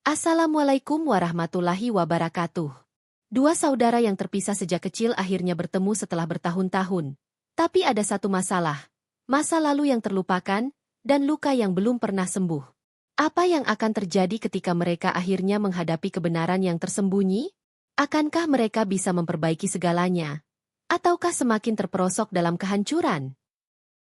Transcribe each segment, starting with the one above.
Assalamualaikum warahmatullahi wabarakatuh. Dua saudara yang terpisah sejak kecil akhirnya bertemu setelah bertahun-tahun. Tapi ada satu masalah. Masa lalu yang terlupakan, dan luka yang belum pernah sembuh. Apa yang akan terjadi ketika mereka akhirnya menghadapi kebenaran yang tersembunyi? Akankah mereka bisa memperbaiki segalanya? Ataukah semakin terperosok dalam kehancuran?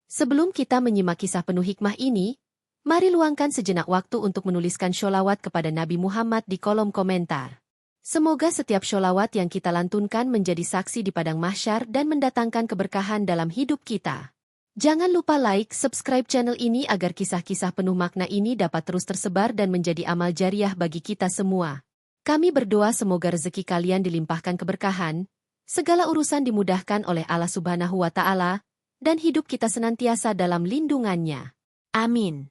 Sebelum kita menyimak kisah penuh hikmah ini, mari luangkan sejenak waktu untuk menuliskan sholawat kepada Nabi Muhammad di kolom komentar. Semoga setiap sholawat yang kita lantunkan menjadi saksi di padang mahsyar dan mendatangkan keberkahan dalam hidup kita. Jangan lupa like, subscribe channel ini agar kisah-kisah penuh makna ini dapat terus tersebar dan menjadi amal jariah bagi kita semua. Kami berdoa semoga rezeki kalian dilimpahkan keberkahan, segala urusan dimudahkan oleh Allah Subhanahu wa Ta'ala, dan hidup kita senantiasa dalam lindungannya. Amin.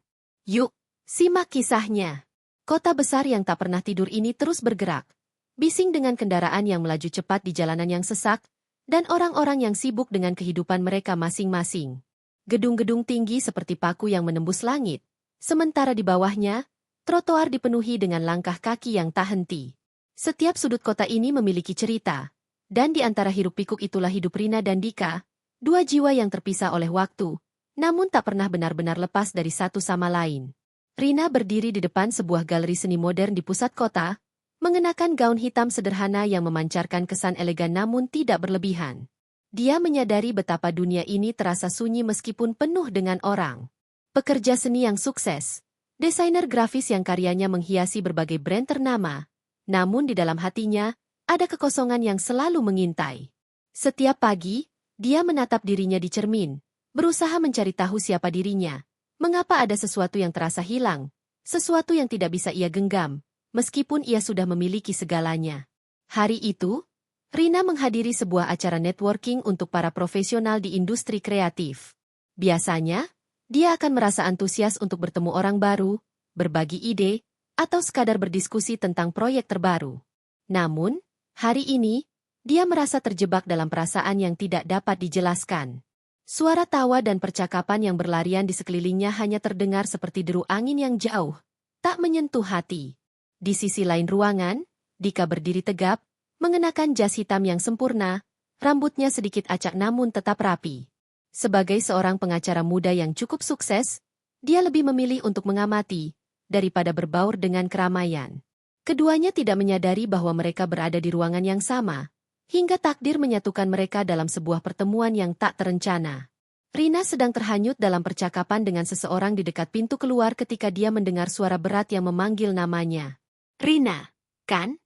Yuk, simak kisahnya. Kota besar yang tak pernah tidur ini terus bergerak. Bising dengan kendaraan yang melaju cepat di jalanan yang sesak, dan orang-orang yang sibuk dengan kehidupan mereka masing-masing. Gedung-gedung tinggi seperti paku yang menembus langit. Sementara di bawahnya, trotoar dipenuhi dengan langkah kaki yang tak henti. Setiap sudut kota ini memiliki cerita. Dan di antara hiruk-pikuk itulah hidup Rina dan Dika, dua jiwa yang terpisah oleh waktu, namun tak pernah benar-benar lepas dari satu sama lain. Rina berdiri di depan sebuah galeri seni modern di pusat kota, mengenakan gaun hitam sederhana yang memancarkan kesan elegan namun tidak berlebihan. Dia menyadari betapa dunia ini terasa sunyi meskipun penuh dengan orang. Pekerja seni yang sukses, desainer grafis yang karyanya menghiasi berbagai brand ternama, namun di dalam hatinya, ada kekosongan yang selalu mengintai. Setiap pagi, dia menatap dirinya di cermin, berusaha mencari tahu siapa dirinya, mengapa ada sesuatu yang terasa hilang, sesuatu yang tidak bisa ia genggam, meskipun ia sudah memiliki segalanya. Hari itu, Rina menghadiri sebuah acara networking untuk para profesional di industri kreatif. Biasanya, dia akan merasa antusias untuk bertemu orang baru, berbagi ide, atau sekadar berdiskusi tentang proyek terbaru. Namun, hari ini, dia merasa terjebak dalam perasaan yang tidak dapat dijelaskan. Suara tawa dan percakapan yang berlarian di sekelilingnya hanya terdengar seperti deru angin yang jauh, tak menyentuh hati. Di sisi lain ruangan, Dika berdiri tegap, mengenakan jas hitam yang sempurna, rambutnya sedikit acak namun tetap rapi. Sebagai seorang pengacara muda yang cukup sukses, dia lebih memilih untuk mengamati, daripada berbaur dengan keramaian. Keduanya tidak menyadari bahwa mereka berada di ruangan yang sama, hingga takdir menyatukan mereka dalam sebuah pertemuan yang tak terencana. Rina sedang terhanyut dalam percakapan dengan seseorang di dekat pintu keluar ketika dia mendengar suara berat yang memanggil namanya. Rina, kan?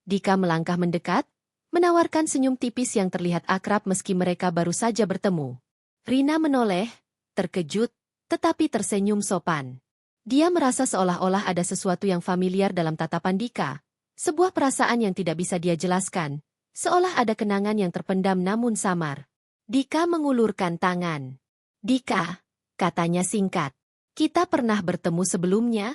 Dika melangkah mendekat, menawarkan senyum tipis yang terlihat akrab meski mereka baru saja bertemu. Rina menoleh, terkejut, tetapi tersenyum sopan. Dia merasa seolah-olah ada sesuatu yang familiar dalam tatapan Dika, sebuah perasaan yang tidak bisa dia jelaskan, seolah ada kenangan yang terpendam namun samar. Dika mengulurkan tangan. Dika, katanya singkat. Kita pernah bertemu sebelumnya?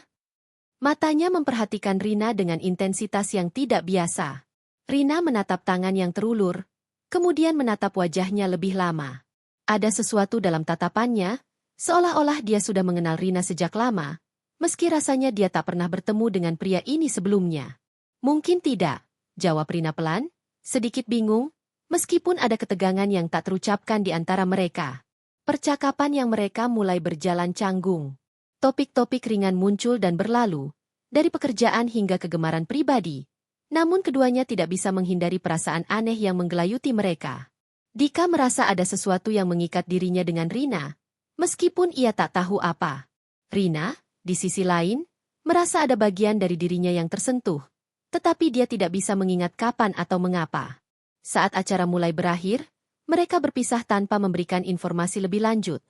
Matanya memperhatikan Rina dengan intensitas yang tidak biasa. Rina menatap tangan yang terulur, kemudian menatap wajahnya lebih lama. Ada sesuatu dalam tatapannya, seolah-olah dia sudah mengenal Rina sejak lama, meski rasanya dia tak pernah bertemu dengan pria ini sebelumnya. Mungkin tidak, jawab Rina pelan, sedikit bingung, meskipun ada ketegangan yang tak terucapkan di antara mereka. Percakapan yang mereka mulai berjalan canggung. Topik-topik ringan muncul dan berlalu, dari pekerjaan hingga kegemaran pribadi. Namun keduanya tidak bisa menghindari perasaan aneh yang menggelayuti mereka. Dika merasa ada sesuatu yang mengikat dirinya dengan Rina, meskipun ia tak tahu apa. Rina, di sisi lain, merasa ada bagian dari dirinya yang tersentuh, tetapi dia tidak bisa mengingat kapan atau mengapa. Saat acara mulai berakhir, mereka berpisah tanpa memberikan informasi lebih lanjut.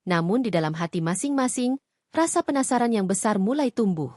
Namun di dalam hati masing-masing, rasa penasaran yang besar mulai tumbuh.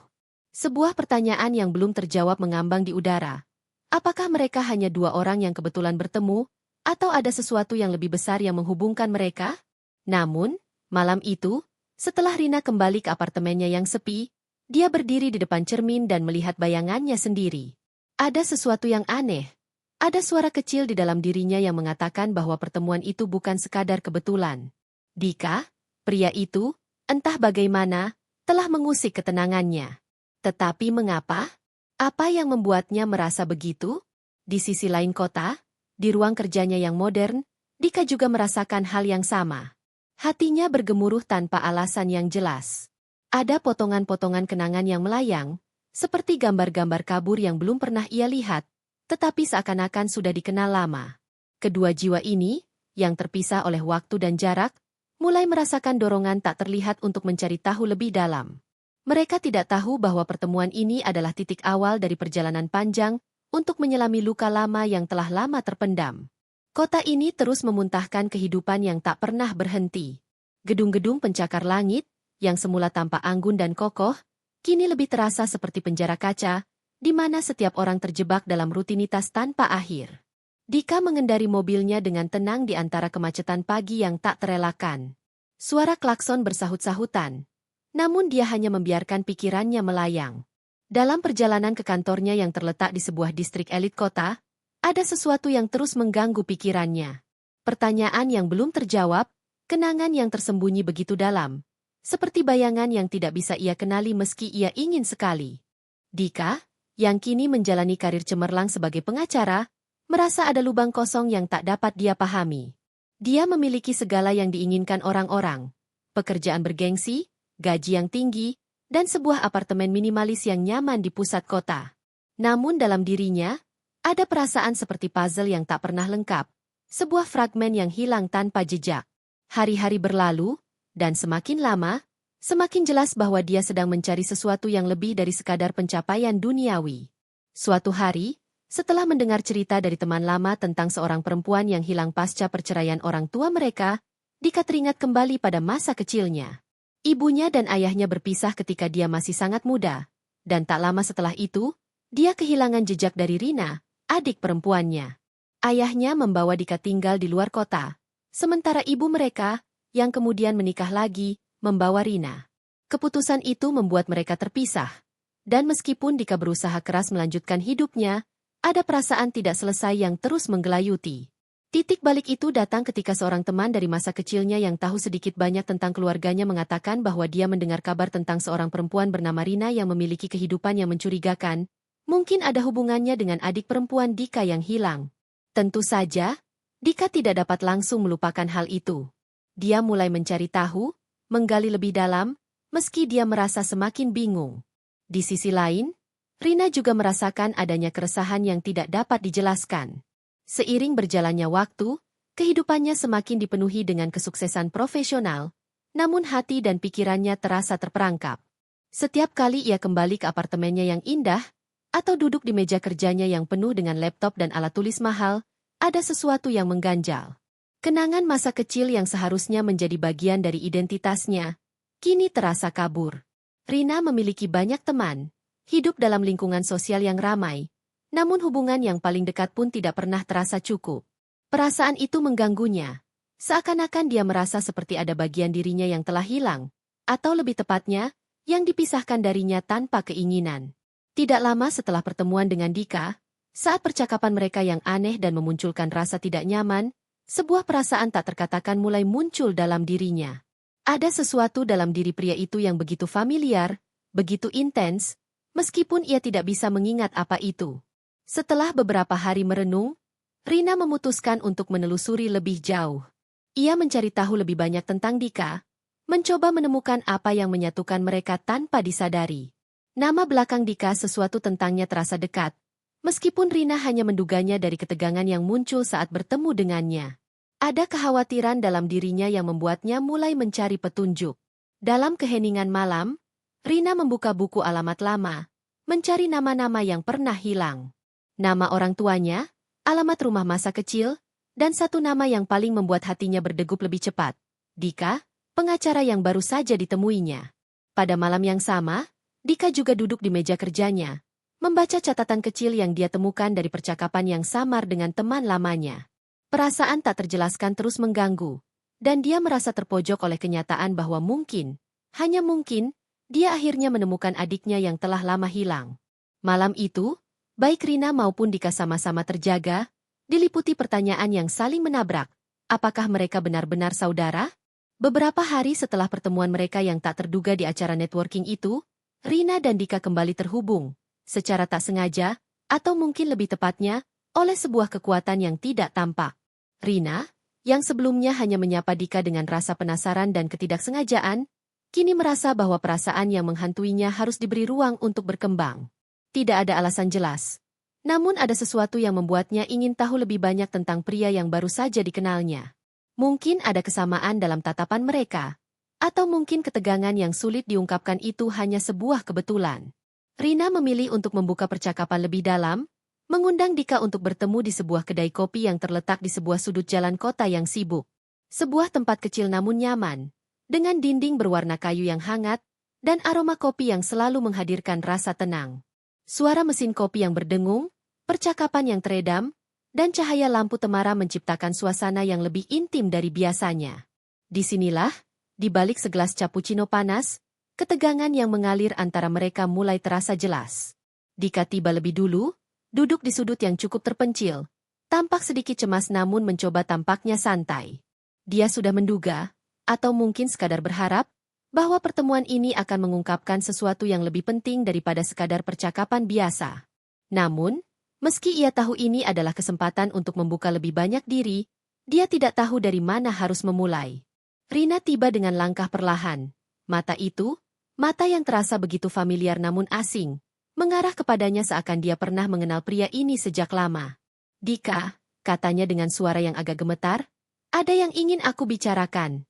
Sebuah pertanyaan yang belum terjawab mengambang di udara. Apakah mereka hanya dua orang yang kebetulan bertemu, atau ada sesuatu yang lebih besar yang menghubungkan mereka? Namun, malam itu, setelah Rina kembali ke apartemennya yang sepi, dia berdiri di depan cermin dan melihat bayangannya sendiri. Ada sesuatu yang aneh. Ada suara kecil di dalam dirinya yang mengatakan bahwa pertemuan itu bukan sekadar kebetulan. Dika, pria itu, entah bagaimana, telah mengusik ketenangannya. Tetapi mengapa? Apa yang membuatnya merasa begitu? Di sisi lain kota, di ruang kerjanya yang modern, Dika juga merasakan hal yang sama. Hatinya bergemuruh tanpa alasan yang jelas. Ada potongan-potongan kenangan yang melayang, seperti gambar-gambar kabur yang belum pernah ia lihat, tetapi seakan-akan sudah dikenal lama. Kedua jiwa ini, yang terpisah oleh waktu dan jarak, mulai merasakan dorongan tak terlihat untuk mencari tahu lebih dalam. Mereka tidak tahu bahwa pertemuan ini adalah titik awal dari perjalanan panjang untuk menyelami luka lama yang telah lama terpendam. Kota ini terus memuntahkan kehidupan yang tak pernah berhenti. Gedung-gedung pencakar langit, yang semula tampak anggun dan kokoh, kini lebih terasa seperti penjara kaca, di mana setiap orang terjebak dalam rutinitas tanpa akhir. Dika mengendari mobilnya dengan tenang di antara kemacetan pagi yang tak terelakkan. Suara klakson bersahut-sahutan. Namun dia hanya membiarkan pikirannya melayang. Dalam perjalanan ke kantornya yang terletak di sebuah distrik elit kota, ada sesuatu yang terus mengganggu pikirannya. Pertanyaan yang belum terjawab, kenangan yang tersembunyi begitu dalam, seperti bayangan yang tidak bisa ia kenali meski ia ingin sekali. Dika, yang kini menjalani karir cemerlang sebagai pengacara, merasa ada lubang kosong yang tak dapat dia pahami. Dia memiliki segala yang diinginkan orang-orang, pekerjaan bergengsi, gaji yang tinggi, dan sebuah apartemen minimalis yang nyaman di pusat kota. Namun dalam dirinya, ada perasaan seperti puzzle yang tak pernah lengkap, sebuah fragmen yang hilang tanpa jejak. Hari-hari berlalu, dan semakin lama, semakin jelas bahwa dia sedang mencari sesuatu yang lebih dari sekadar pencapaian duniawi. Suatu hari, setelah mendengar cerita dari teman lama tentang seorang perempuan yang hilang pasca perceraian orang tua mereka, Dika teringat kembali pada masa kecilnya. Ibunya dan ayahnya berpisah ketika dia masih sangat muda, dan tak lama setelah itu, dia kehilangan jejak dari Rina, adik perempuannya. Ayahnya membawa Dika tinggal di luar kota, sementara ibu mereka, yang kemudian menikah lagi, membawa Rina. Keputusan itu membuat mereka terpisah, dan meskipun Dika berusaha keras melanjutkan hidupnya, ada perasaan tidak selesai yang terus menggelayuti. Titik balik itu datang ketika seorang teman dari masa kecilnya yang tahu sedikit banyak tentang keluarganya mengatakan bahwa dia mendengar kabar tentang seorang perempuan bernama Rina yang memiliki kehidupan yang mencurigakan. Mungkin ada hubungannya dengan adik perempuan Dika yang hilang. Tentu saja, Dika tidak dapat langsung melupakan hal itu. Dia mulai mencari tahu, menggali lebih dalam, meski dia merasa semakin bingung. Di sisi lain, Rina juga merasakan adanya keresahan yang tidak dapat dijelaskan. Seiring berjalannya waktu, kehidupannya semakin dipenuhi dengan kesuksesan profesional, namun hati dan pikirannya terasa terperangkap. Setiap kali ia kembali ke apartemennya yang indah, atau duduk di meja kerjanya yang penuh dengan laptop dan alat tulis mahal, ada sesuatu yang mengganjal. Kenangan masa kecil yang seharusnya menjadi bagian dari identitasnya, kini terasa kabur. Rina memiliki banyak teman, hidup dalam lingkungan sosial yang ramai, namun hubungan yang paling dekat pun tidak pernah terasa cukup. Perasaan itu mengganggunya. Seakan-akan dia merasa seperti ada bagian dirinya yang telah hilang, atau lebih tepatnya, yang dipisahkan darinya tanpa keinginan. Tidak lama setelah pertemuan dengan Dika, saat percakapan mereka yang aneh dan memunculkan rasa tidak nyaman, sebuah perasaan tak terkatakan mulai muncul dalam dirinya. Ada sesuatu dalam diri pria itu yang begitu familiar, begitu intens, meskipun ia tidak bisa mengingat apa itu. Setelah beberapa hari merenung, Rina memutuskan untuk menelusuri lebih jauh. Ia mencari tahu lebih banyak tentang Dika, mencoba menemukan apa yang menyatukan mereka tanpa disadari. Nama belakang Dika sesuatu tentangnya terasa dekat, meskipun Rina hanya menduganya dari ketegangan yang muncul saat bertemu dengannya. Ada kekhawatiran dalam dirinya yang membuatnya mulai mencari petunjuk. Dalam keheningan malam, Rina membuka buku alamat lama, mencari nama-nama yang pernah hilang. Nama orang tuanya, alamat rumah masa kecil, dan satu nama yang paling membuat hatinya berdegup lebih cepat. Dika, pengacara yang baru saja ditemuinya. Pada malam yang sama, Dika juga duduk di meja kerjanya, membaca catatan kecil yang dia temukan dari percakapan yang samar dengan teman lamanya. Perasaan tak terjelaskan terus mengganggu, dan dia merasa terpojok oleh kenyataan bahwa mungkin, hanya mungkin, dia akhirnya menemukan adiknya yang telah lama hilang. Malam itu, baik Rina maupun Dika sama-sama terjaga, diliputi pertanyaan yang saling menabrak. Apakah mereka benar-benar saudara? Beberapa hari setelah pertemuan mereka yang tak terduga di acara networking itu, Rina dan Dika kembali terhubung, secara tak sengaja, atau mungkin lebih tepatnya, oleh sebuah kekuatan yang tidak tampak. Rina, yang sebelumnya hanya menyapa Dika dengan rasa penasaran dan ketidaksengajaan, kini merasa bahwa perasaan yang menghantuinya harus diberi ruang untuk berkembang. Tidak ada alasan jelas. Namun ada sesuatu yang membuatnya ingin tahu lebih banyak tentang pria yang baru saja dikenalnya. Mungkin ada kesamaan dalam tatapan mereka. Atau mungkin ketegangan yang sulit diungkapkan itu hanya sebuah kebetulan. Rina memilih untuk membuka percakapan lebih dalam, mengundang Dika untuk bertemu di sebuah kedai kopi yang terletak di sebuah sudut jalan kota yang sibuk. Sebuah tempat kecil namun nyaman, dengan dinding berwarna kayu yang hangat, dan aroma kopi yang selalu menghadirkan rasa tenang. Suara mesin kopi yang berdengung, percakapan yang teredam, dan cahaya lampu temara menciptakan suasana yang lebih intim dari biasanya. Disinilah, di balik segelas cappuccino panas, ketegangan yang mengalir antara mereka mulai terasa jelas. Dika tiba lebih dulu, duduk di sudut yang cukup terpencil, tampak sedikit cemas namun mencoba tampaknya santai. Dia sudah menduga, atau mungkin sekadar berharap, bahwa pertemuan ini akan mengungkapkan sesuatu yang lebih penting daripada sekadar percakapan biasa. Namun, meski ia tahu ini adalah kesempatan untuk membuka lebih banyak diri, dia tidak tahu dari mana harus memulai. Rina tiba dengan langkah perlahan. Mata itu, mata yang terasa begitu familiar namun asing, mengarah kepadanya seakan dia pernah mengenal pria ini sejak lama. Dika, katanya dengan suara yang agak gemetar, ada yang ingin aku bicarakan.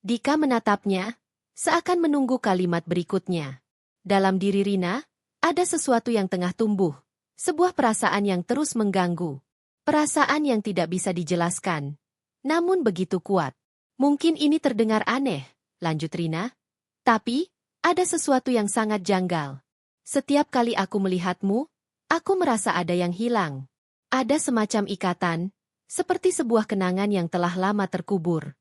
Dika menatapnya, seakan menunggu kalimat berikutnya. Dalam diri Rina, ada sesuatu yang tengah tumbuh, sebuah perasaan yang terus mengganggu. Perasaan yang tidak bisa dijelaskan, namun begitu kuat. Mungkin ini terdengar aneh, lanjut Rina. Tapi, ada sesuatu yang sangat janggal. Setiap kali aku melihatmu, aku merasa ada yang hilang. Ada semacam ikatan, seperti sebuah kenangan yang telah lama terkubur.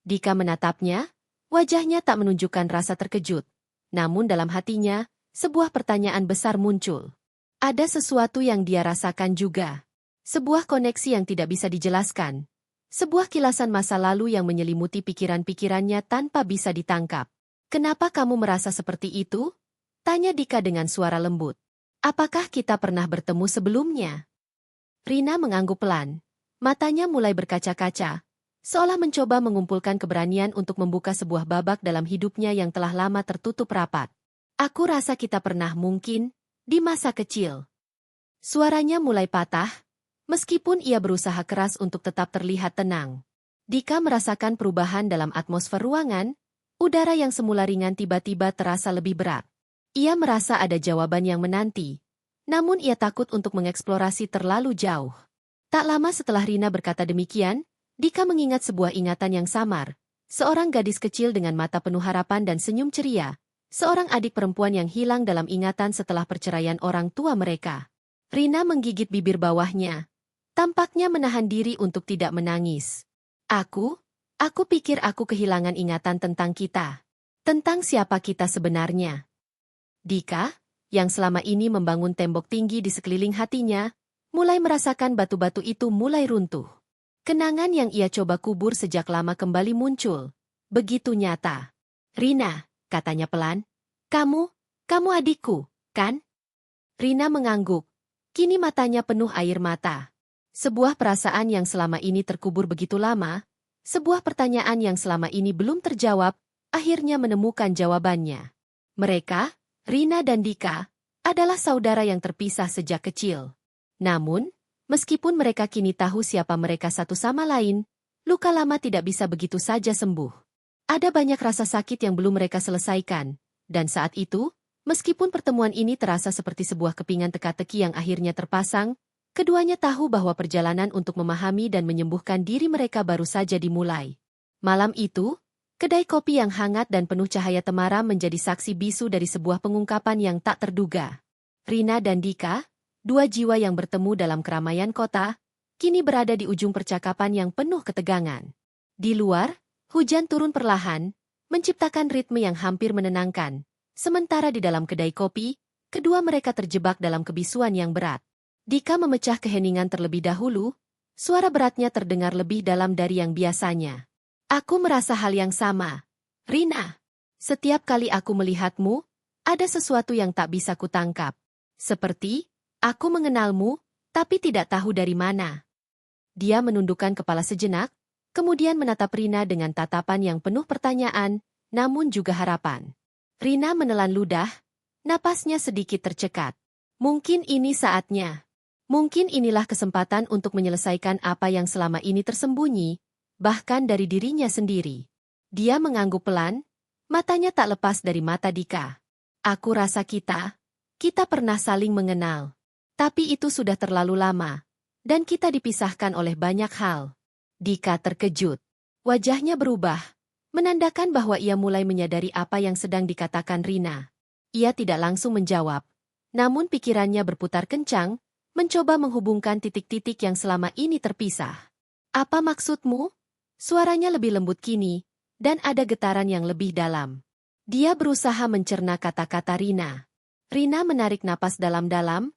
Dika menatapnya, wajahnya tak menunjukkan rasa terkejut. Namun dalam hatinya, sebuah pertanyaan besar muncul. Ada sesuatu yang dia rasakan juga. Sebuah koneksi yang tidak bisa dijelaskan. Sebuah kilasan masa lalu yang menyelimuti pikiran-pikirannya tanpa bisa ditangkap. Kenapa kamu merasa seperti itu? Tanya Dika dengan suara lembut. Apakah kita pernah bertemu sebelumnya? Rina mengangguk pelan. Matanya mulai berkaca-kaca, seolah mencoba mengumpulkan keberanian untuk membuka sebuah babak dalam hidupnya yang telah lama tertutup rapat. Aku rasa kita pernah mungkin, di masa kecil. Suaranya mulai patah, meskipun ia berusaha keras untuk tetap terlihat tenang. Dika merasakan perubahan dalam atmosfer ruangan, udara yang semula ringan tiba-tiba terasa lebih berat. Ia merasa ada jawaban yang menanti, namun ia takut untuk mengeksplorasi terlalu jauh. Tak lama setelah Rina berkata demikian, Dika mengingat sebuah ingatan yang samar, seorang gadis kecil dengan mata penuh harapan dan senyum ceria, seorang adik perempuan yang hilang dalam ingatan setelah perceraian orang tua mereka. Rina menggigit bibir bawahnya. Tampaknya menahan diri untuk tidak menangis. Aku pikir aku kehilangan ingatan tentang kita. Tentang siapa kita sebenarnya. Dika, yang selama ini membangun tembok tinggi di sekeliling hatinya, mulai merasakan batu-batu itu mulai runtuh. Kenangan yang ia coba kubur sejak lama kembali muncul. Begitu nyata. Rina, katanya pelan. Kamu adikku, kan? Rina mengangguk. Kini matanya penuh air mata. Sebuah perasaan yang selama ini terkubur begitu lama, sebuah pertanyaan yang selama ini belum terjawab, akhirnya menemukan jawabannya. Mereka, Rina dan Dika, adalah saudara yang terpisah sejak kecil. Namun, meskipun mereka kini tahu siapa mereka satu sama lain, luka lama tidak bisa begitu saja sembuh. Ada banyak rasa sakit yang belum mereka selesaikan, dan saat itu, meskipun pertemuan ini terasa seperti sebuah kepingan teka-teki yang akhirnya terpasang, keduanya tahu bahwa perjalanan untuk memahami dan menyembuhkan diri mereka baru saja dimulai. Malam itu, kedai kopi yang hangat dan penuh cahaya temara menjadi saksi bisu dari sebuah pengungkapan yang tak terduga. Rina dan Dika, dua jiwa yang bertemu dalam keramaian kota, kini berada di ujung percakapan yang penuh ketegangan. Di luar, hujan turun perlahan, menciptakan ritme yang hampir menenangkan. Sementara di dalam kedai kopi, kedua mereka terjebak dalam kebisuan yang berat. Dika memecah keheningan terlebih dahulu, suara beratnya terdengar lebih dalam dari yang biasanya. Aku merasa hal yang sama. Rina, setiap kali aku melihatmu, ada sesuatu yang tak bisa kutangkap. Seperti, aku mengenalmu, tapi tidak tahu dari mana. Dia menundukkan kepala sejenak, kemudian menatap Rina dengan tatapan yang penuh pertanyaan, namun juga harapan. Rina menelan ludah, napasnya sedikit tercekat. Mungkin ini saatnya. Mungkin inilah kesempatan untuk menyelesaikan apa yang selama ini tersembunyi, bahkan dari dirinya sendiri. Dia mengangguk pelan, matanya tak lepas dari mata Dika. Aku rasa kita pernah saling mengenal. Tapi itu sudah terlalu lama, dan kita dipisahkan oleh banyak hal. Dika terkejut. Wajahnya berubah, menandakan bahwa ia mulai menyadari apa yang sedang dikatakan Rina. Ia tidak langsung menjawab, namun pikirannya berputar kencang, mencoba menghubungkan titik-titik yang selama ini terpisah. Apa maksudmu? Suaranya lebih lembut kini, dan ada getaran yang lebih dalam. Dia berusaha mencerna kata-kata Rina. Rina menarik napas dalam-dalam,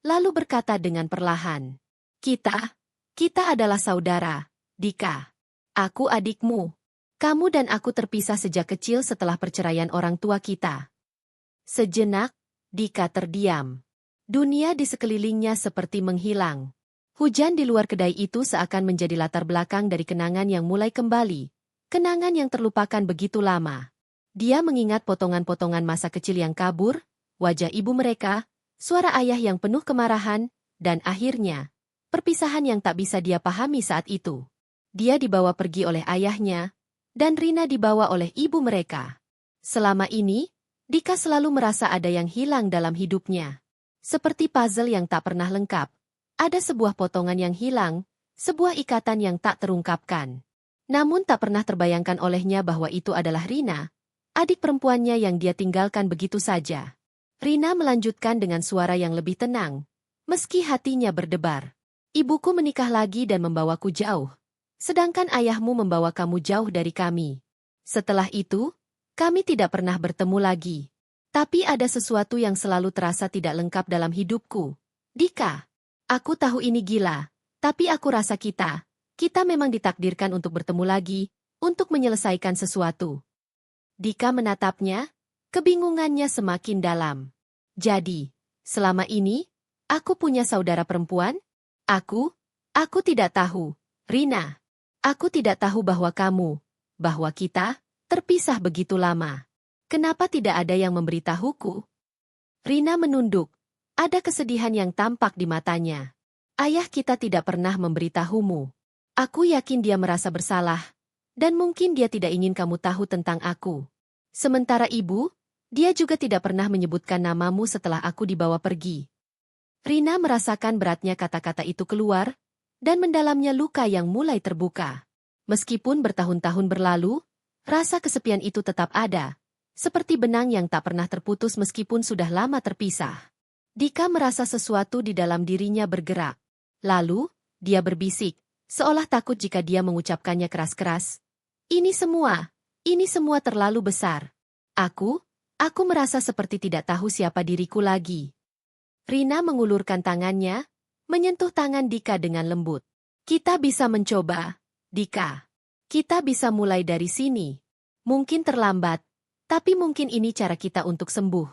lalu berkata dengan perlahan. Kita adalah saudara, Dika. Aku adikmu. Kamu dan aku terpisah sejak kecil setelah perceraian orang tua kita. Sejenak, Dika terdiam. Dunia di sekelilingnya seperti menghilang. Hujan di luar kedai itu seakan menjadi latar belakang dari kenangan yang mulai kembali. Kenangan yang terlupakan begitu lama. Dia mengingat potongan-potongan masa kecil yang kabur, wajah ibu mereka, suara ayah yang penuh kemarahan, dan akhirnya, perpisahan yang tak bisa dia pahami saat itu. Dia dibawa pergi oleh ayahnya, dan Rina dibawa oleh ibu mereka. Selama ini, Dika selalu merasa ada yang hilang dalam hidupnya. Seperti puzzle yang tak pernah lengkap. Ada sebuah potongan yang hilang, sebuah ikatan yang tak terungkapkan. Namun tak pernah terbayangkan olehnya bahwa itu adalah Rina, adik perempuannya yang dia tinggalkan begitu saja. Rina melanjutkan dengan suara yang lebih tenang, meski hatinya berdebar. Ibuku menikah lagi dan membawaku jauh. Sedangkan ayahmu membawa kamu jauh dari kami. Setelah itu, kami tidak pernah bertemu lagi. Tapi ada sesuatu yang selalu terasa tidak lengkap dalam hidupku. Dika, aku tahu ini gila, tapi aku rasa kita memang ditakdirkan untuk bertemu lagi, untuk menyelesaikan sesuatu. Dika menatapnya, kebingungannya semakin dalam. Jadi, selama ini, aku punya saudara perempuan? Aku tidak tahu, Rina. Aku tidak tahu bahwa kita, terpisah begitu lama. Kenapa tidak ada yang memberitahuku? Rina menunduk. Ada kesedihan yang tampak di matanya. Ayah kita tidak pernah memberitahumu. Aku yakin dia merasa bersalah, dan mungkin dia tidak ingin kamu tahu tentang aku. Sementara ibu, dia juga tidak pernah menyebutkan namamu setelah aku dibawa pergi. Rina merasakan beratnya kata-kata itu keluar, dan mendalamnya luka yang mulai terbuka. Meskipun bertahun-tahun berlalu, rasa kesepian itu tetap ada, seperti benang yang tak pernah terputus meskipun sudah lama terpisah. Dika merasa sesuatu di dalam dirinya bergerak. Lalu, dia berbisik, seolah takut jika dia mengucapkannya keras-keras. Ini semua terlalu besar. Aku merasa seperti tidak tahu siapa diriku lagi. Rina mengulurkan tangannya, menyentuh tangan Dika dengan lembut. Kita bisa mencoba, Dika. Kita bisa mulai dari sini. Mungkin terlambat, tapi mungkin ini cara kita untuk sembuh.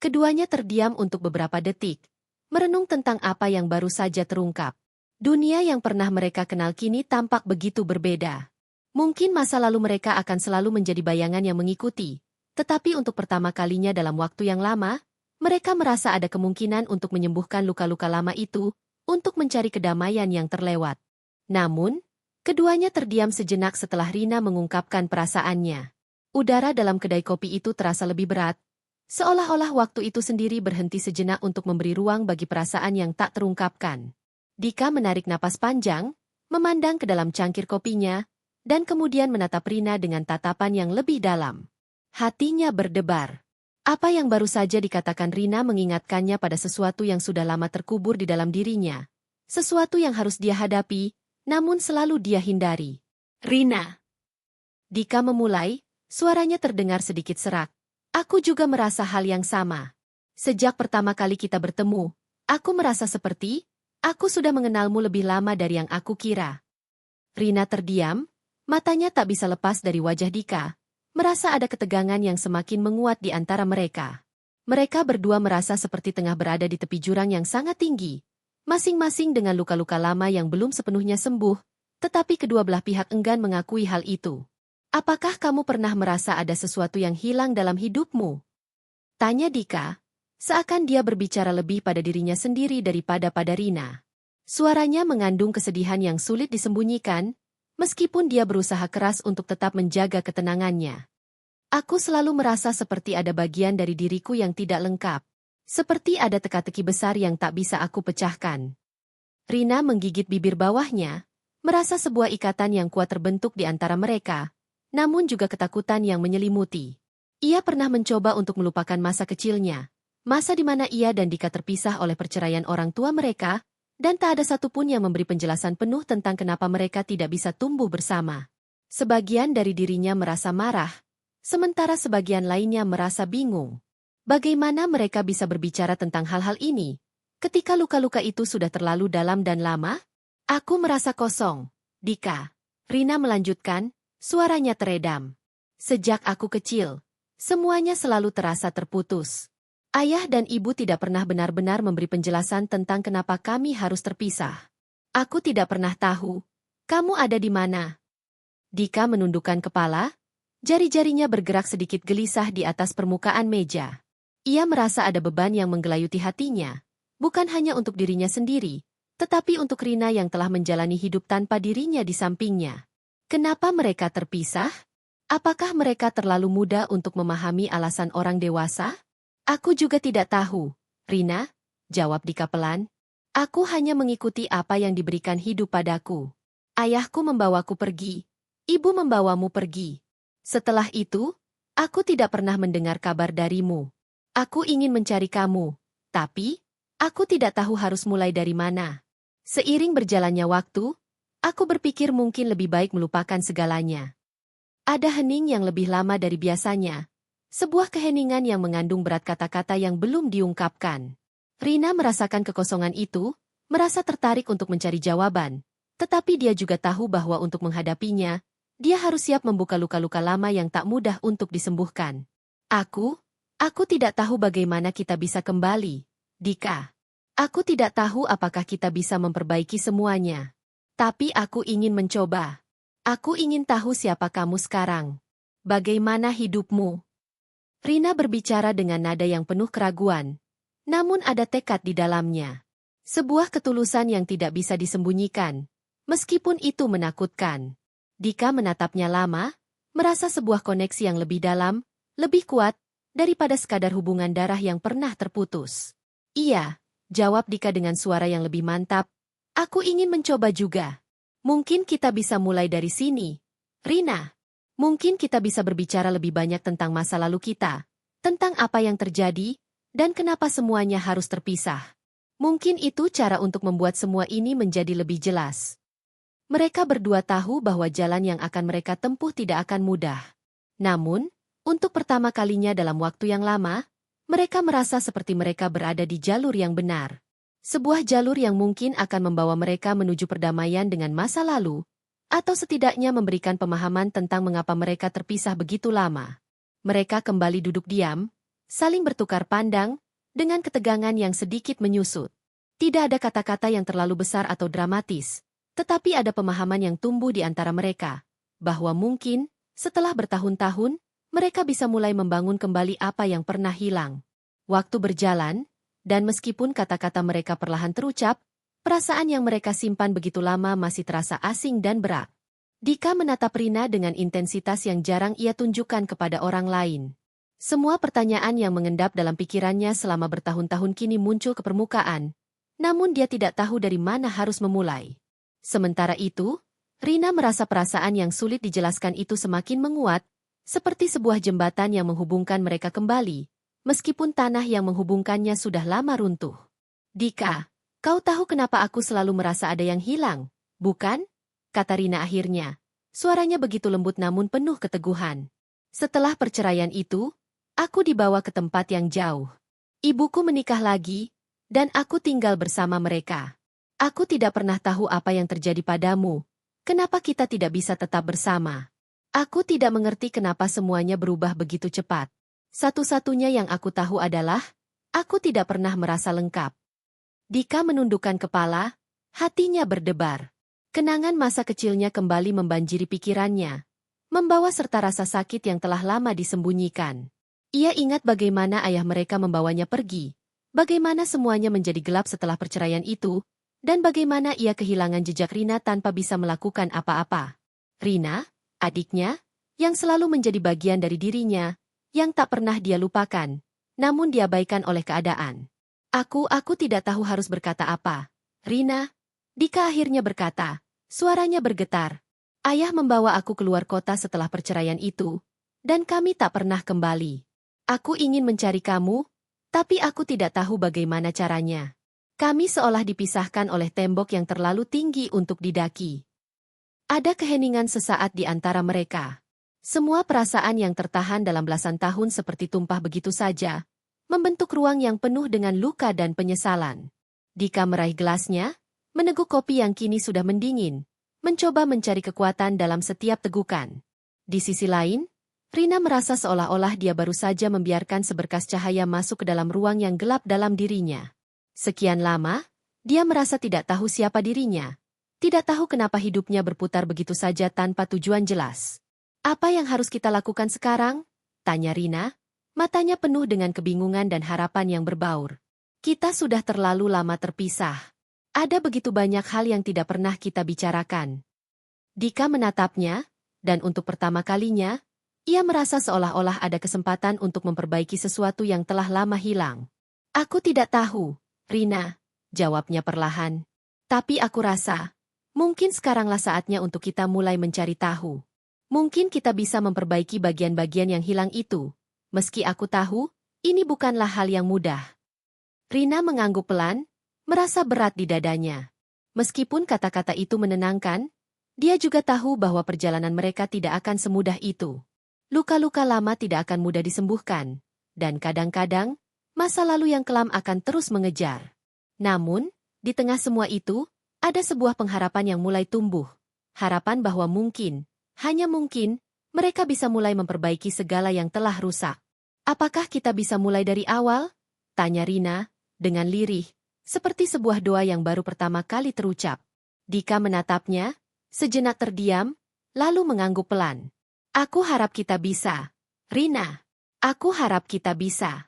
Keduanya terdiam untuk beberapa detik, merenung tentang apa yang baru saja terungkap. Dunia yang pernah mereka kenal kini tampak begitu berbeda. Mungkin masa lalu mereka akan selalu menjadi bayangan yang mengikuti, tetapi untuk pertama kalinya dalam waktu yang lama, mereka merasa ada kemungkinan untuk menyembuhkan luka-luka lama itu, untuk mencari kedamaian yang terlewat. Namun, keduanya terdiam sejenak setelah Rina mengungkapkan perasaannya. Udara dalam kedai kopi itu terasa lebih berat, seolah-olah waktu itu sendiri berhenti sejenak untuk memberi ruang bagi perasaan yang tak terungkapkan. Dika menarik napas panjang, memandang ke dalam cangkir kopinya, dan kemudian menatap Rina dengan tatapan yang lebih dalam. Hatinya berdebar. Apa yang baru saja dikatakan Rina mengingatkannya pada sesuatu yang sudah lama terkubur di dalam dirinya. Sesuatu yang harus dia hadapi, namun selalu dia hindari. Rina. Dika memulai, suaranya terdengar sedikit serak. Aku juga merasa hal yang sama. Sejak pertama kali kita bertemu, aku merasa seperti, aku sudah mengenalmu lebih lama dari yang aku kira. Rina terdiam, matanya tak bisa lepas dari wajah Dika, merasa ada ketegangan yang semakin menguat di antara mereka. Mereka berdua merasa seperti tengah berada di tepi jurang yang sangat tinggi, masing-masing dengan luka-luka lama yang belum sepenuhnya sembuh, tetapi kedua belah pihak enggan mengakui hal itu. Apakah kamu pernah merasa ada sesuatu yang hilang dalam hidupmu? Tanya Dika, seakan dia berbicara lebih pada dirinya sendiri daripada pada Rina. Suaranya mengandung kesedihan yang sulit disembunyikan, meskipun dia berusaha keras untuk tetap menjaga ketenangannya. Aku selalu merasa seperti ada bagian dari diriku yang tidak lengkap. Seperti ada teka-teki besar yang tak bisa aku pecahkan. Rina menggigit bibir bawahnya, merasa sebuah ikatan yang kuat terbentuk di antara mereka, namun juga ketakutan yang menyelimuti. Ia pernah mencoba untuk melupakan masa kecilnya, masa di mana ia dan Dika terpisah oleh perceraian orang tua mereka, dan tak ada satupun yang memberi penjelasan penuh tentang kenapa mereka tidak bisa tumbuh bersama. Sebagian dari dirinya merasa marah, sementara sebagian lainnya merasa bingung. Bagaimana mereka bisa berbicara tentang hal-hal ini, ketika luka-luka itu sudah terlalu dalam dan lama? Aku merasa kosong, Dika. Rina melanjutkan, suaranya teredam. Sejak aku kecil, semuanya selalu terasa terputus. Ayah dan ibu tidak pernah benar-benar memberi penjelasan tentang kenapa kami harus terpisah. Aku tidak pernah tahu, kamu ada di mana? Dika menundukkan kepala, jari-jarinya bergerak sedikit gelisah di atas permukaan meja. Ia merasa ada beban yang menggelayuti hatinya, bukan hanya untuk dirinya sendiri, tetapi untuk Rina yang telah menjalani hidup tanpa dirinya di sampingnya. Kenapa mereka terpisah? Apakah mereka terlalu muda untuk memahami alasan orang dewasa? Aku juga tidak tahu, Rina, jawab Dika pelan. Aku hanya mengikuti apa yang diberikan hidup padaku. Ayahku membawaku pergi, ibu membawamu pergi. Setelah itu, aku tidak pernah mendengar kabar darimu. Aku ingin mencari kamu, tapi aku tidak tahu harus mulai dari mana. Seiring berjalannya waktu, aku berpikir mungkin lebih baik melupakan segalanya. Ada hening yang lebih lama dari biasanya, sebuah keheningan yang mengandung berat kata-kata yang belum diungkapkan. Rina merasakan kekosongan itu, merasa tertarik untuk mencari jawaban, tetapi dia juga tahu bahwa untuk menghadapinya, dia harus siap membuka luka-luka lama yang tak mudah untuk disembuhkan. Aku tidak tahu bagaimana kita bisa kembali, Dika. Aku tidak tahu apakah kita bisa memperbaiki semuanya. Tapi aku ingin mencoba. Aku ingin tahu siapa kamu sekarang. Bagaimana hidupmu? Rina berbicara dengan nada yang penuh keraguan. Namun ada tekad di dalamnya. Sebuah ketulusan yang tidak bisa disembunyikan. Meskipun itu menakutkan. Dika menatapnya lama, merasa sebuah koneksi yang lebih dalam, lebih kuat, daripada sekadar hubungan darah yang pernah terputus. Iya, jawab Dika dengan suara yang lebih mantap. Aku ingin mencoba juga. Mungkin kita bisa mulai dari sini. Rina, mungkin kita bisa berbicara lebih banyak tentang masa lalu kita, tentang apa yang terjadi, dan kenapa semuanya harus terpisah. Mungkin itu cara untuk membuat semua ini menjadi lebih jelas. Mereka berdua tahu bahwa jalan yang akan mereka tempuh tidak akan mudah. Namun, untuk pertama kalinya dalam waktu yang lama, mereka merasa seperti mereka berada di jalur yang benar. Sebuah jalur yang mungkin akan membawa mereka menuju perdamaian dengan masa lalu, atau setidaknya memberikan pemahaman tentang mengapa mereka terpisah begitu lama. Mereka kembali duduk diam, saling bertukar pandang, dengan ketegangan yang sedikit menyusut. Tidak ada kata-kata yang terlalu besar atau dramatis, tetapi ada pemahaman yang tumbuh di antara mereka, bahwa mungkin, setelah bertahun-tahun, mereka bisa mulai membangun kembali apa yang pernah hilang. Waktu berjalan, dan meskipun kata-kata mereka perlahan terucap, perasaan yang mereka simpan begitu lama masih terasa asing dan berat. Dika menatap Rina dengan intensitas yang jarang ia tunjukkan kepada orang lain. Semua pertanyaan yang mengendap dalam pikirannya selama bertahun-tahun kini muncul ke permukaan, namun dia tidak tahu dari mana harus memulai. Sementara itu, Rina merasa perasaan yang sulit dijelaskan itu semakin menguat, seperti sebuah jembatan yang menghubungkan mereka kembali, meskipun tanah yang menghubungkannya sudah lama runtuh. Dika, kau tahu kenapa aku selalu merasa ada yang hilang, bukan? Kata Rina akhirnya. Suaranya begitu lembut namun penuh keteguhan. Setelah perceraian itu, aku dibawa ke tempat yang jauh. Ibuku menikah lagi, dan aku tinggal bersama mereka. Aku tidak pernah tahu apa yang terjadi padamu, kenapa kita tidak bisa tetap bersama. Aku tidak mengerti kenapa semuanya berubah begitu cepat. Satu-satunya yang aku tahu adalah, aku tidak pernah merasa lengkap. Dika menundukkan kepala, hatinya berdebar. Kenangan masa kecilnya kembali membanjiri pikirannya, membawa serta rasa sakit yang telah lama disembunyikan. Ia ingat bagaimana ayah mereka membawanya pergi, bagaimana semuanya menjadi gelap setelah perceraian itu, dan bagaimana ia kehilangan jejak Rina tanpa bisa melakukan apa-apa. Rina, adiknya, yang selalu menjadi bagian dari dirinya, yang tak pernah dia lupakan, namun diabaikan oleh keadaan. Aku tidak tahu harus berkata apa. Rina, Dika akhirnya berkata, suaranya bergetar. Ayah membawa aku keluar kota setelah perceraian itu, dan kami tak pernah kembali. Aku ingin mencari kamu, tapi aku tidak tahu bagaimana caranya. Kami seolah dipisahkan oleh tembok yang terlalu tinggi untuk didaki. Ada keheningan sesaat di antara mereka. Semua perasaan yang tertahan dalam belasan tahun seperti tumpah begitu saja, membentuk ruang yang penuh dengan luka dan penyesalan. Dika meraih gelasnya, meneguk kopi yang kini sudah mendingin, mencoba mencari kekuatan dalam setiap tegukan. Di sisi lain, Rina merasa seolah-olah dia baru saja membiarkan seberkas cahaya masuk ke dalam ruang yang gelap dalam dirinya. Sekian lama, dia merasa tidak tahu siapa dirinya. Tidak tahu kenapa hidupnya berputar begitu saja tanpa tujuan jelas. Apa yang harus kita lakukan sekarang? Tanya Rina, matanya penuh dengan kebingungan dan harapan yang berbaur. Kita sudah terlalu lama terpisah. Ada begitu banyak hal yang tidak pernah kita bicarakan. Dika menatapnya, dan untuk pertama kalinya, ia merasa seolah-olah ada kesempatan untuk memperbaiki sesuatu yang telah lama hilang. Aku tidak tahu, Rina, jawabnya perlahan. Tapi aku rasa, mungkin sekaranglah saatnya untuk kita mulai mencari tahu. Mungkin kita bisa memperbaiki bagian-bagian yang hilang itu. Meski aku tahu, ini bukanlah hal yang mudah. Rina mengangguk pelan, merasa berat di dadanya. Meskipun kata-kata itu menenangkan, dia juga tahu bahwa perjalanan mereka tidak akan semudah itu. Luka-luka lama tidak akan mudah disembuhkan, dan kadang-kadang, masa lalu yang kelam akan terus mengejar. Namun, di tengah semua itu, ada sebuah pengharapan yang mulai tumbuh. Harapan bahwa mungkin, hanya mungkin, mereka bisa mulai memperbaiki segala yang telah rusak. Apakah kita bisa mulai dari awal? Tanya Rina, dengan lirih, seperti sebuah doa yang baru pertama kali terucap. Dika menatapnya, sejenak terdiam, lalu mengangguk pelan. Aku harap kita bisa. Rina, aku harap kita bisa.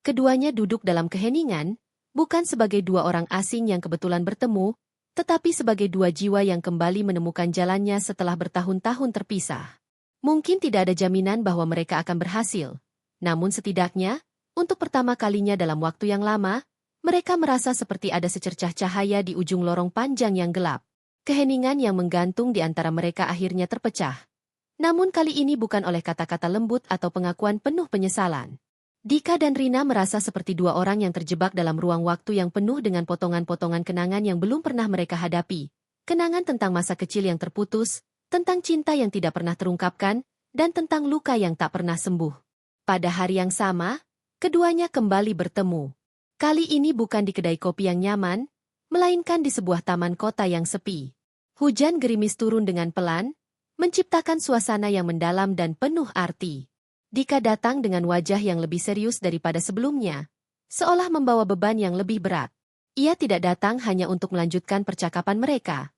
Keduanya duduk dalam keheningan, bukan sebagai dua orang asing yang kebetulan bertemu, tetapi sebagai dua jiwa yang kembali menemukan jalannya setelah bertahun-tahun terpisah. Mungkin tidak ada jaminan bahwa mereka akan berhasil, namun setidaknya, untuk pertama kalinya dalam waktu yang lama, mereka merasa seperti ada secercah cahaya di ujung lorong panjang yang gelap. Keheningan yang menggantung di antara mereka akhirnya terpecah. Namun kali ini bukan oleh kata-kata lembut atau pengakuan penuh penyesalan. Dika dan Rina merasa seperti dua orang yang terjebak dalam ruang waktu yang penuh dengan potongan-potongan kenangan yang belum pernah mereka hadapi. Kenangan tentang masa kecil yang terputus, tentang cinta yang tidak pernah terungkapkan, dan tentang luka yang tak pernah sembuh. Pada hari yang sama, keduanya kembali bertemu. Kali ini bukan di kedai kopi yang nyaman, melainkan di sebuah taman kota yang sepi. Hujan gerimis turun dengan pelan, menciptakan suasana yang mendalam dan penuh arti. Dika datang dengan wajah yang lebih serius daripada sebelumnya, seolah membawa beban yang lebih berat. Ia tidak datang hanya untuk melanjutkan percakapan mereka,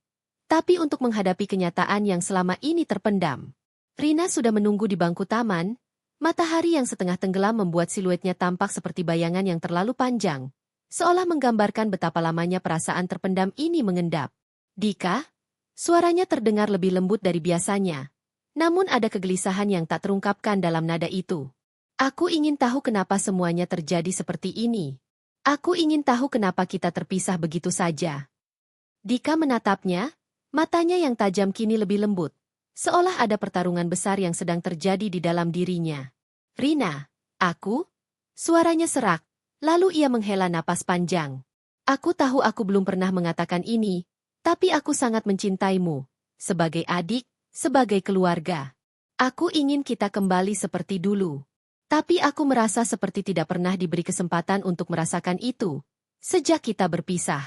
tapi untuk menghadapi kenyataan yang selama ini terpendam. Rina sudah menunggu di bangku taman, matahari yang setengah tenggelam membuat siluetnya tampak seperti bayangan yang terlalu panjang, seolah menggambarkan betapa lamanya perasaan terpendam ini mengendap. Dika? Suaranya terdengar lebih lembut dari biasanya, namun ada kegelisahan yang tak terungkapkan dalam nada itu. Aku ingin tahu kenapa semuanya terjadi seperti ini. Aku ingin tahu kenapa kita terpisah begitu saja. Dika menatapnya, matanya yang tajam kini lebih lembut, seolah ada pertarungan besar yang sedang terjadi di dalam dirinya. Rina, aku? Suaranya serak, lalu ia menghela napas panjang. Aku tahu aku belum pernah mengatakan ini, tapi aku sangat mencintaimu, sebagai adik, sebagai keluarga. Aku ingin kita kembali seperti dulu. Tapi aku merasa seperti tidak pernah diberi kesempatan untuk merasakan itu. Sejak kita berpisah,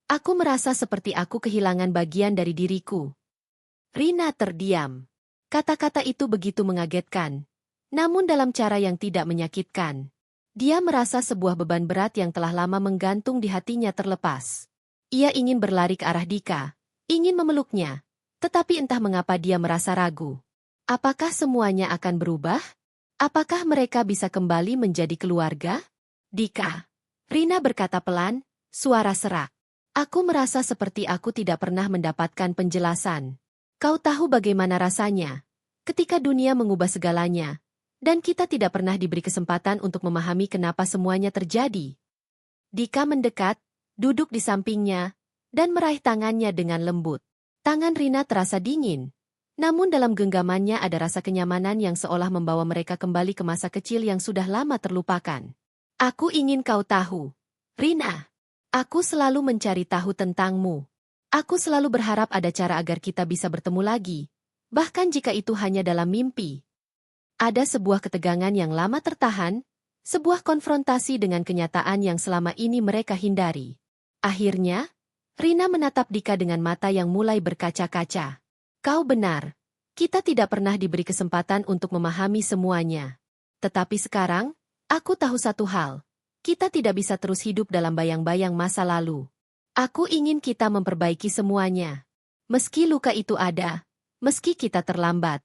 aku merasa seperti aku kehilangan bagian dari diriku. Rina terdiam. Kata-kata itu begitu mengagetkan. namun dalam cara yang tidak menyakitkan. Dia merasa sebuah beban berat yang telah lama menggantung di hatinya terlepas. Ia ingin berlari ke arah Dika, ingin memeluknya, tetapi entah mengapa dia merasa ragu. Apakah semuanya akan berubah? Apakah mereka bisa kembali menjadi keluarga? Dika, Rina berkata pelan, suara serak. Aku merasa seperti aku tidak pernah mendapatkan penjelasan. Kau tahu bagaimana rasanya ketika dunia mengubah segalanya, dan kita tidak pernah diberi kesempatan untuk memahami kenapa semuanya terjadi. Dika mendekat, duduk di sampingnya, dan meraih tangannya dengan lembut. Tangan Rina terasa dingin, namun dalam genggamannya ada rasa kenyamanan yang seolah membawa mereka kembali ke masa kecil yang sudah lama terlupakan. Aku ingin kau tahu, Rina. Aku selalu mencari tahu tentangmu. Aku selalu berharap ada cara agar kita bisa bertemu lagi, bahkan jika itu hanya dalam mimpi. Ada sebuah ketegangan yang lama tertahan, sebuah konfrontasi dengan kenyataan yang selama ini mereka hindari. Akhirnya, Rina menatap Dika dengan mata yang mulai berkaca-kaca. Kau benar, kita tidak pernah diberi kesempatan untuk memahami semuanya. Tetapi sekarang, aku tahu satu hal. Kita tidak bisa terus hidup dalam bayang-bayang masa lalu. Aku ingin kita memperbaiki semuanya. Meski luka itu ada, meski kita terlambat.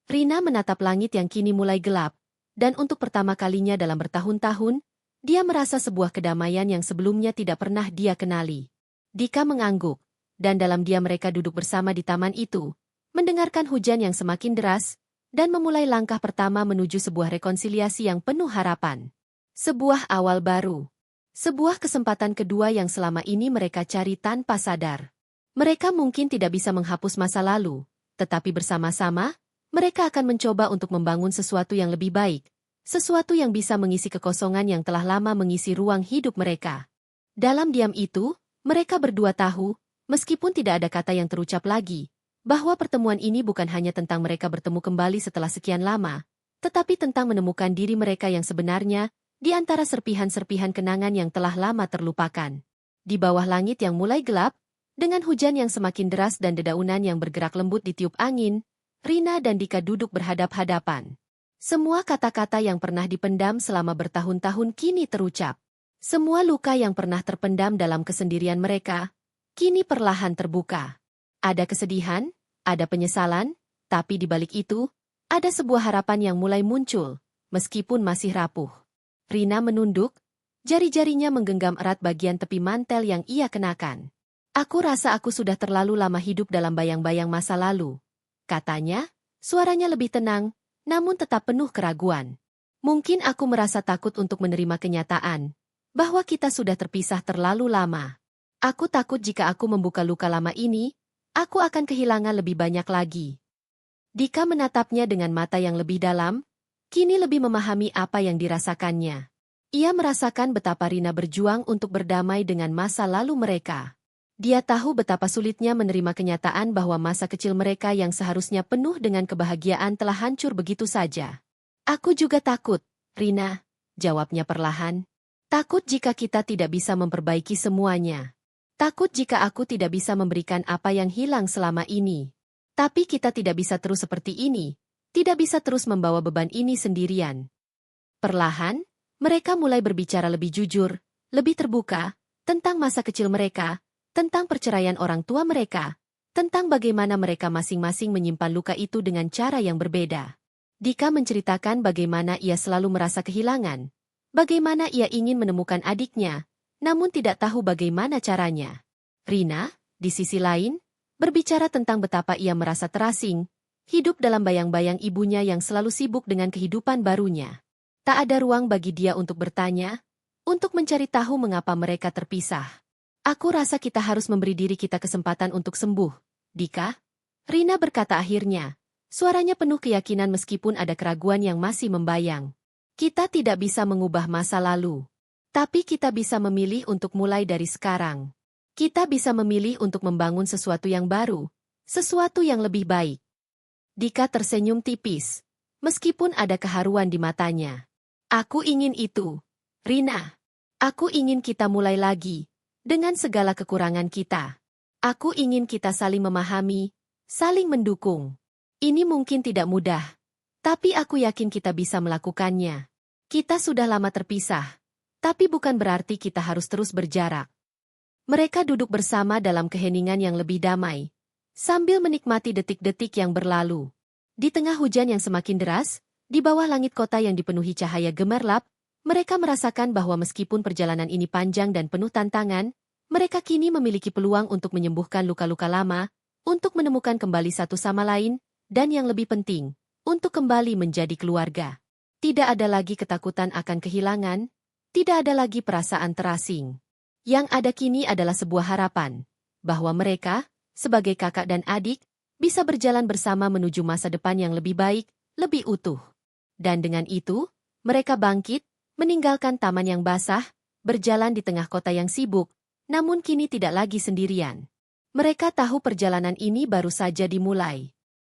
Rina menatap langit yang kini mulai gelap, dan untuk pertama kalinya dalam bertahun-tahun, dia merasa sebuah kedamaian yang sebelumnya tidak pernah dia kenali. Dika mengangguk, dan dalam diam mereka duduk bersama di taman itu, mendengarkan hujan yang semakin deras, dan memulai langkah pertama menuju sebuah rekonsiliasi yang penuh harapan. Sebuah awal baru. Sebuah kesempatan kedua yang selama ini mereka cari tanpa sadar. Mereka mungkin tidak bisa menghapus masa lalu, tetapi bersama-sama, mereka akan mencoba untuk membangun sesuatu yang lebih baik, sesuatu yang bisa mengisi kekosongan yang telah lama mengisi ruang hidup mereka. Dalam diam itu, mereka berdua tahu, meskipun tidak ada kata yang terucap lagi, bahwa pertemuan ini bukan hanya tentang mereka bertemu kembali setelah sekian lama, tetapi tentang menemukan diri mereka yang sebenarnya, di antara serpihan-serpihan kenangan yang telah lama terlupakan. Di bawah langit yang mulai gelap, dengan hujan yang semakin deras dan dedaunan yang bergerak lembut ditiup angin, Rina dan Dika duduk berhadap-hadapan. Semua kata-kata yang pernah dipendam selama bertahun-tahun kini terucap. Semua luka yang pernah terpendam dalam kesendirian mereka, kini perlahan terbuka. Ada kesedihan, ada penyesalan, tapi di balik itu, ada sebuah harapan yang mulai muncul, meskipun masih rapuh. Rina menunduk, jari-jarinya menggenggam erat bagian tepi mantel yang ia kenakan. Aku rasa aku sudah terlalu lama hidup dalam bayang-bayang masa lalu. Katanya, suaranya lebih tenang, namun tetap penuh keraguan. Mungkin aku merasa takut untuk menerima kenyataan, bahwa kita sudah terpisah terlalu lama. Aku takut jika aku membuka luka lama ini, aku akan kehilangan lebih banyak lagi. Dika menatapnya dengan mata yang lebih dalam, kini lebih memahami apa yang dirasakannya. Ia merasakan betapa Rina berjuang untuk berdamai dengan masa lalu mereka. Dia tahu betapa sulitnya menerima kenyataan bahwa masa kecil mereka yang seharusnya penuh dengan kebahagiaan telah hancur begitu saja. Aku juga takut, Rina, jawabnya perlahan. Takut jika kita tidak bisa memperbaiki semuanya. Takut jika aku tidak bisa memberikan apa yang hilang selama ini. Tapi kita tidak bisa terus seperti ini. Tidak bisa terus membawa beban ini sendirian. Perlahan, mereka mulai berbicara lebih jujur, lebih terbuka, tentang masa kecil mereka, tentang perceraian orang tua mereka, tentang bagaimana mereka masing-masing menyimpan luka itu dengan cara yang berbeda. Dika menceritakan bagaimana ia selalu merasa kehilangan, bagaimana ia ingin menemukan adiknya, namun tidak tahu bagaimana caranya. Rina, di sisi lain, berbicara tentang betapa ia merasa terasing, hidup dalam bayang-bayang ibunya yang selalu sibuk dengan kehidupan barunya. Tak ada ruang bagi dia untuk bertanya, untuk mencari tahu mengapa mereka terpisah. Aku rasa kita harus memberi diri kita kesempatan untuk sembuh, Dika. Rina berkata akhirnya, suaranya penuh keyakinan meskipun ada keraguan yang masih membayang. Kita tidak bisa mengubah masa lalu. Tapi kita bisa memilih untuk mulai dari sekarang. Kita bisa memilih untuk membangun sesuatu yang baru, sesuatu yang lebih baik. Dika tersenyum tipis, meskipun ada keharuan di matanya. Aku ingin itu, Rina. Aku ingin kita mulai lagi, dengan segala kekurangan kita. Aku ingin kita saling memahami, saling mendukung. Ini mungkin tidak mudah, Tapi aku yakin kita bisa melakukannya. Kita sudah lama terpisah. Tapi bukan berarti kita harus terus berjarak. Mereka duduk bersama dalam keheningan yang lebih damai, sambil menikmati detik-detik yang berlalu. Di tengah hujan yang semakin deras, di bawah langit kota yang dipenuhi cahaya gemerlap, mereka merasakan bahwa meskipun perjalanan ini panjang dan penuh tantangan, mereka kini memiliki peluang untuk menyembuhkan luka-luka lama, untuk menemukan kembali satu sama lain, dan yang lebih penting, untuk kembali menjadi keluarga. Tidak ada lagi ketakutan akan kehilangan, tidak ada lagi perasaan terasing. Yang ada kini adalah sebuah harapan, bahwa mereka, sebagai kakak dan adik, bisa berjalan bersama menuju masa depan yang lebih baik, lebih utuh. Dan dengan itu, mereka bangkit, meninggalkan taman yang basah, berjalan di tengah kota yang sibuk, namun kini tidak lagi sendirian. Mereka tahu perjalanan ini baru saja dimulai.